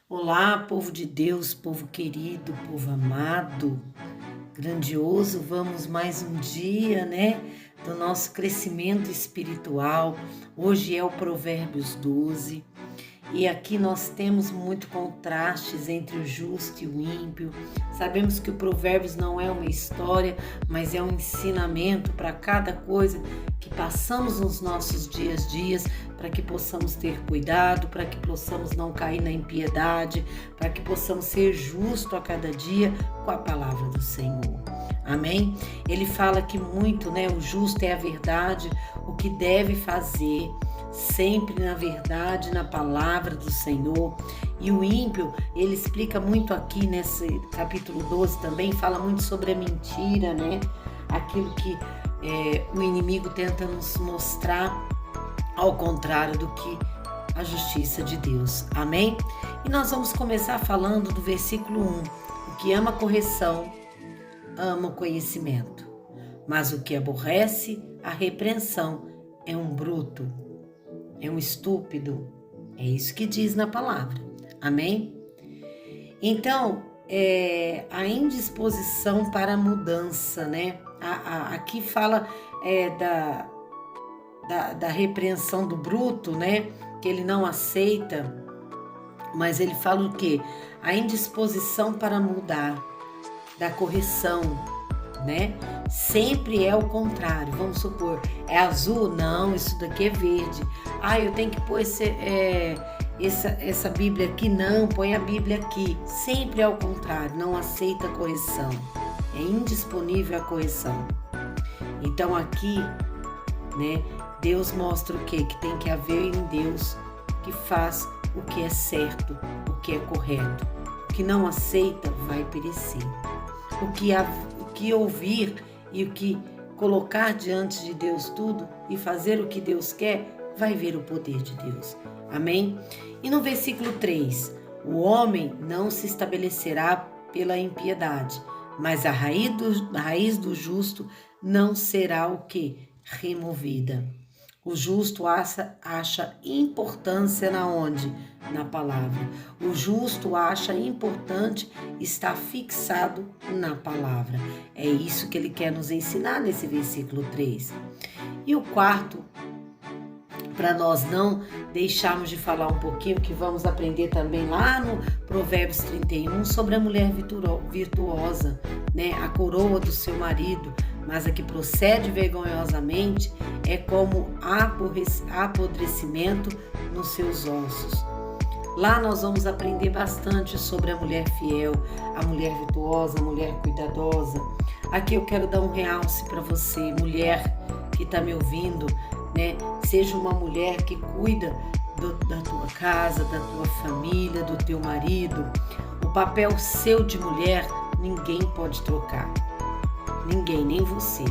Olá, povo de Deus, povo querido, povo amado, grandioso, vamos mais um dia, do nosso crescimento espiritual. Hoje é o Provérbios 12 e aqui nós temos muito contrastes entre o justo e o ímpio. Sabemos que o Provérbios não é uma história, mas é um ensinamento para cada coisa que passamos nos nossos dias, para que possamos ter cuidado, para que possamos não cair na impiedade, para que possamos ser justos a cada dia com a palavra do Senhor. Amém? Ele fala que muito, o justo é a verdade, o que deve fazer, sempre na verdade, na palavra do Senhor. E o ímpio, ele explica muito aqui nesse capítulo 12 também, fala muito sobre a mentira, aquilo que o inimigo tenta nos mostrar ao contrário do que a justiça de Deus. Amém? E nós vamos começar falando do versículo 1. O que ama a correção, ama o conhecimento, mas o que aborrece a repreensão é um bruto, é um estúpido. É isso que diz na palavra. Amém? Então, a indisposição para a mudança, aqui fala da repreensão do bruto, que ele não aceita, mas ele fala o quê? A indisposição para mudar, da correção, Sempre é o contrário. Vamos supor, é azul? Não, isso daqui é verde. Eu tenho que pôr essa Bíblia aqui? Não, põe a Bíblia aqui. Sempre é o contrário, não aceita a correção. É indisponível a correção. Então aqui, Deus mostra o quê? Que tem que haver em Deus que faz o que é certo, o que é correto. O que não aceita vai perecer. O que ouvir e o que colocar diante de Deus tudo e fazer o que Deus quer, vai ver o poder de Deus. Amém? E no versículo 3, o homem não se estabelecerá pela impiedade, mas a raiz do justo não será o quê? Removida. O justo acha importância na onde? Na palavra. O justo acha importante estar fixado na palavra. É isso que ele quer nos ensinar nesse versículo 3. E o quarto, para nós não deixarmos de falar um pouquinho, que vamos aprender também lá no Provérbios 31, sobre a mulher virtuosa, a coroa do seu marido, mas a que procede vergonhosamente é como apodrecimento nos seus ossos. Lá nós vamos aprender bastante sobre a mulher fiel, a mulher virtuosa, a mulher cuidadosa. Aqui eu quero dar um realce para você, mulher que está me ouvindo, Seja uma mulher que cuida da tua casa, da tua família, do teu marido. O papel seu de mulher, ninguém pode trocar. Ninguém, nem você.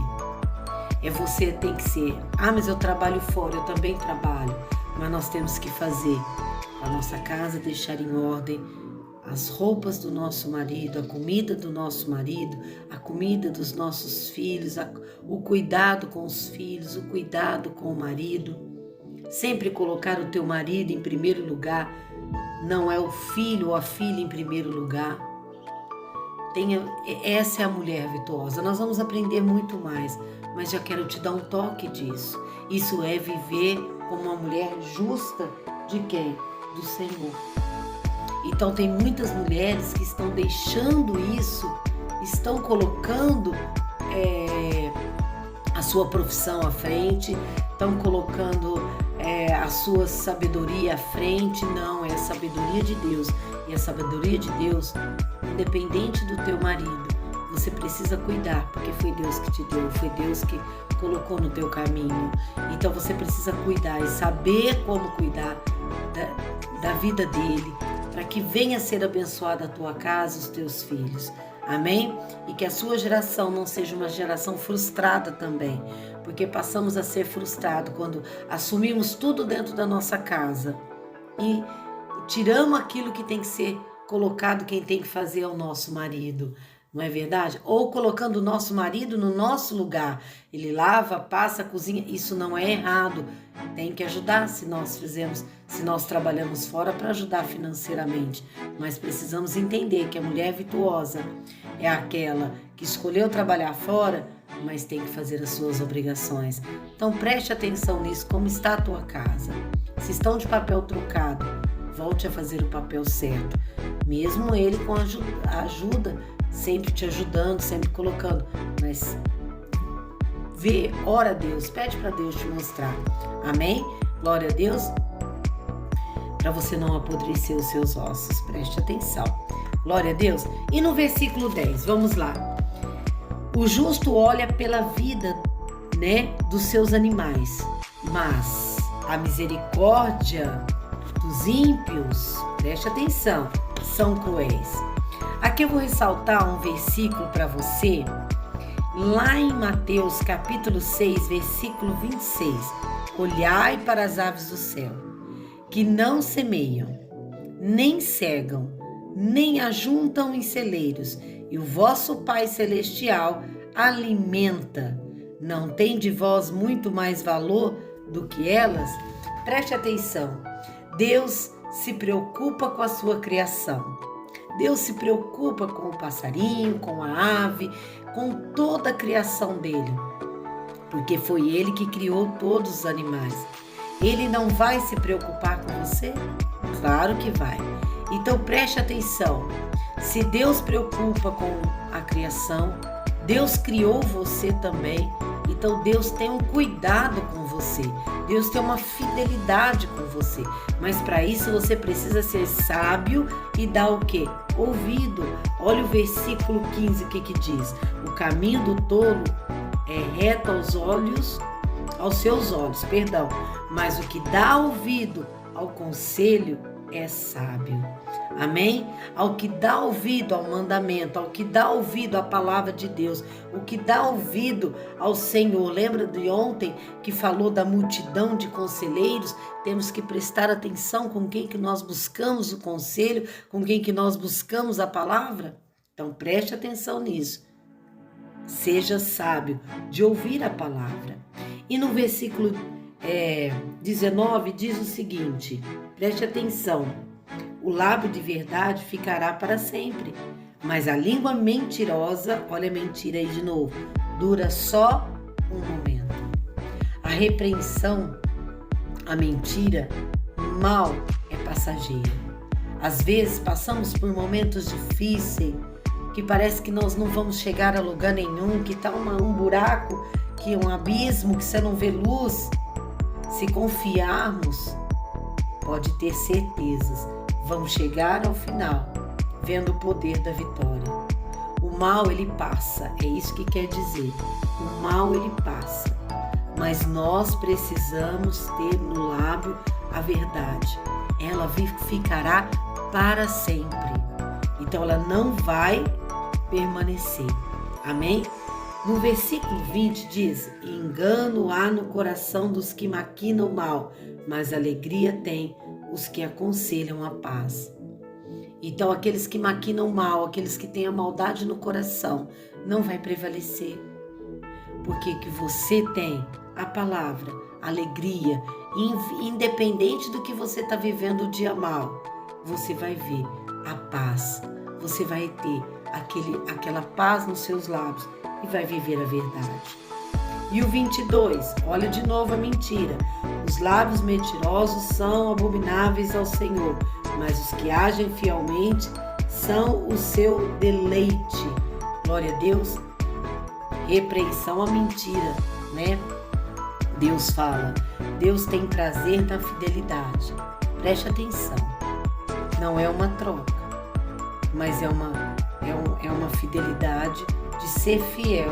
Você tem que ser. Mas eu trabalho fora, eu também trabalho. Mas nós temos que fazer a nossa casa, deixar em ordem as roupas do nosso marido, a comida do nosso marido, a comida dos nossos filhos, o cuidado com os filhos, o cuidado com o marido. Sempre colocar o teu marido em primeiro lugar. Não é o filho ou a filha em primeiro lugar. Essa é a mulher virtuosa. Nós vamos aprender muito mais, mas já quero te dar um toque disso. Isso é viver como uma mulher justa de quem? Do Senhor. Então tem muitas mulheres que estão deixando isso, estão colocando a sua profissão à frente, estão colocando a sua sabedoria à frente. Não, é a sabedoria de Deus. E a sabedoria de Deus, independente do teu marido, você precisa cuidar, porque foi Deus que te deu, foi Deus que colocou no teu caminho. Então você precisa cuidar e saber como cuidar da vida dele, para que venha a ser abençoada a tua casa, os teus filhos. Amém? E que a sua geração não seja uma geração frustrada também, porque passamos a ser frustrados quando assumimos tudo dentro da nossa casa e tiramos aquilo que tem que ser colocado, quem tem que fazer é o nosso marido, não é verdade? Ou colocando o nosso marido no nosso lugar. Ele lava, passa, cozinha. Isso não é errado. Tem que ajudar se nós trabalhamos fora para ajudar financeiramente. Mas precisamos entender que a mulher virtuosa é aquela que escolheu trabalhar fora, mas tem que fazer as suas obrigações. Então preste atenção nisso, como está a tua casa. Se estão de papel trocado, volte a fazer o papel certo. Mesmo ele com a ajuda, sempre te ajudando, sempre colocando. Mas ora a Deus, pede para Deus te mostrar. Amém? Glória a Deus. Para você não apodrecer os seus ossos, preste atenção. Glória a Deus. E no versículo 10, vamos lá. O justo olha pela vida, dos seus animais, mas a misericórdia dos ímpios, preste atenção, são cruéis. Aqui eu vou ressaltar um versículo para você, lá em Mateus capítulo 6, versículo 26. Olhai para as aves do céu, que não semeiam, nem cegam, nem ajuntam em celeiros, e o vosso Pai Celestial alimenta. Não tem de vós muito mais valor do que elas? Preste atenção. Deus se preocupa com a sua criação. Deus se preocupa com o passarinho, com a ave, com toda a criação dele. Porque foi ele que criou todos os animais. Ele não vai se preocupar com você? Claro que vai. Então preste atenção. Se Deus preocupa com a criação, Deus criou você também. Então Deus tem um cuidado com você. Deus tem uma fidelidade com você. Mas para isso você precisa ser sábio e dar o quê? Ouvido. Olha o versículo 15, o que diz? O caminho do tolo é reto aos seus olhos, mas o que dá ouvido ao conselho é sábio. Amém? Ao que dá ouvido ao mandamento, ao que dá ouvido à palavra de Deus, o que dá ouvido ao Senhor. Lembra de ontem que falou da multidão de conselheiros? Temos que prestar atenção com quem que nós buscamos o conselho, com quem que nós buscamos a palavra. Então preste atenção nisso. Seja sábio de ouvir a palavra. E no versículo 19 diz o seguinte, preste atenção. O lábio de verdade ficará para sempre, mas a língua mentirosa, olha a mentira aí de novo, dura só um momento. A repreensão, a mentira, mal é passageira. Às vezes passamos por momentos difíceis, que parece que nós não vamos chegar a lugar nenhum, que está um buraco, que é um abismo, que você não vê luz. Se confiarmos, pode ter certezas, vamos chegar ao final, vendo o poder da vitória. O mal, ele passa, é isso que quer dizer. O mal, ele passa, mas nós precisamos ter no lábio a verdade. Ela ficará para sempre. Então, ela não vai permanecer. Amém? No versículo 20 diz, engano há no coração dos que maquinam mal, mas alegria tem os que aconselham a paz. Então, aqueles que maquinam mal, aqueles que têm a maldade no coração, não vai prevalecer. Porque que você tem a palavra, a alegria, independente do que você está vivendo o dia mal, você vai ver a paz. Você vai ter aquela paz nos seus lábios e vai viver a verdade. E o 22, olha de novo a mentira. Os lábios mentirosos são abomináveis ao Senhor, mas os que agem fielmente são o seu deleite. Glória a Deus. Repreensão à mentira, Deus fala, Deus tem prazer na fidelidade. Preste atenção. Não é uma troca, mas é uma fidelidade de ser fiel,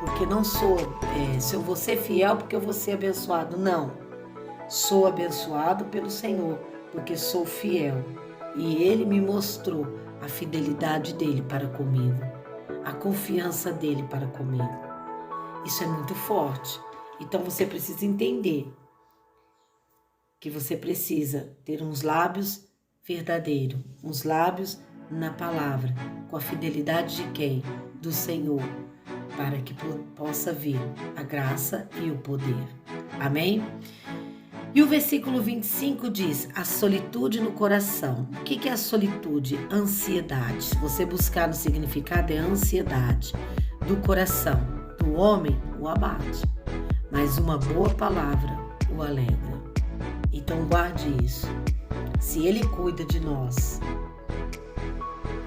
porque não se eu vou ser fiel porque eu vou ser abençoado, não. Sou abençoado pelo Senhor, porque sou fiel. E Ele me mostrou a fidelidade dEle para comigo, a confiança dEle para comigo. Isso é muito forte. Então você precisa entender que você precisa ter uns lábios verdadeiros, uns lábios na palavra, com a fidelidade de quem? Do Senhor, para que possa vir a graça e o poder. Amém? E o versículo 25 diz, a solitude no coração. O que é a solitude? Ansiedade. Se você buscar no significado, é ansiedade do coração. Do homem, o abate. Mas uma boa palavra o alegra. Então guarde isso. Se Ele cuida de nós,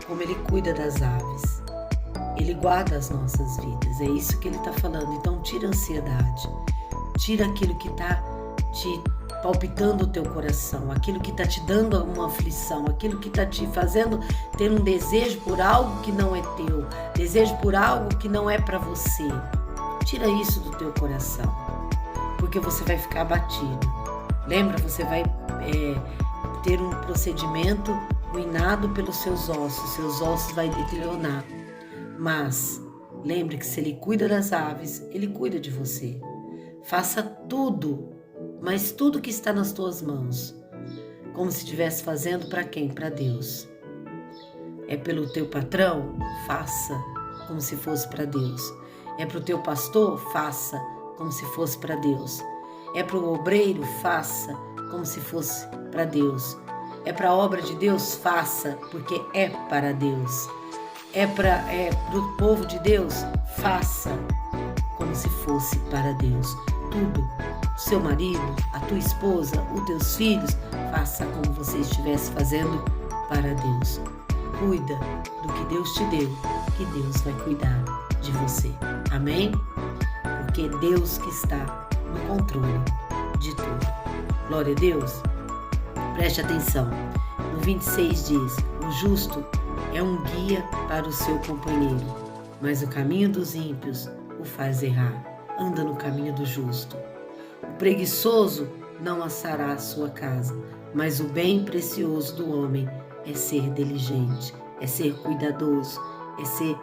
como Ele cuida das aves, Ele guarda as nossas vidas. É isso que Ele está falando. Então tira a ansiedade. Tira aquilo que está te palpitando o teu coração, aquilo que está te dando uma aflição, aquilo que está te fazendo ter um desejo por algo que não é teu, desejo por algo que não é para você. Tira isso do teu coração, porque você vai ficar abatido. Lembra, você vai ter um procedimento ruinado pelos seus ossos vai deteriorar. Mas lembre que se Ele cuida das aves, Ele cuida de você. Faça tudo, mas tudo que está nas tuas mãos, como se estivesse fazendo para quem? Para Deus. É pelo teu patrão? Faça como se fosse para Deus. É para o teu pastor? Faça como se fosse para Deus. É para o obreiro? Faça como se fosse para Deus. É para a obra de Deus? Faça, porque é para Deus. É para o povo de Deus? Faça como se fosse para Deus. Tudo. Seu marido, a tua esposa, os teus filhos, faça como você estivesse fazendo para Deus. Cuida do que Deus te deu, que Deus vai cuidar de você. Amém? Porque é Deus que está no controle de tudo. Glória a Deus. Preste atenção. No 26 diz, o justo é um guia para o seu companheiro, mas o caminho dos ímpios o faz errar. Anda no caminho do justo. O preguiçoso não assará a sua casa, mas o bem precioso do homem é ser diligente, é ser cuidadoso, é ser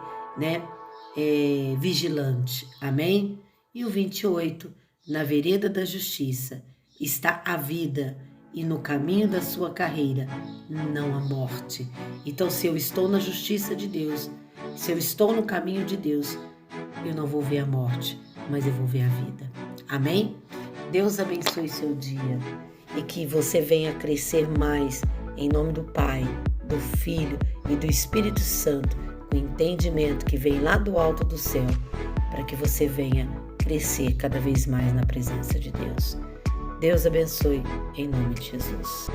vigilante. Amém? E o 28, na vereda da justiça está a vida, e no caminho da sua carreira não há morte. Então, se eu estou na justiça de Deus, se eu estou no caminho de Deus, eu não vou ver a morte, mas eu vou ver a vida. Amém? Deus abençoe seu dia e que você venha crescer mais em nome do Pai, do Filho e do Espírito Santo, com entendimento que vem lá do alto do céu, para que você venha crescer cada vez mais na presença de Deus. Deus abençoe em nome de Jesus.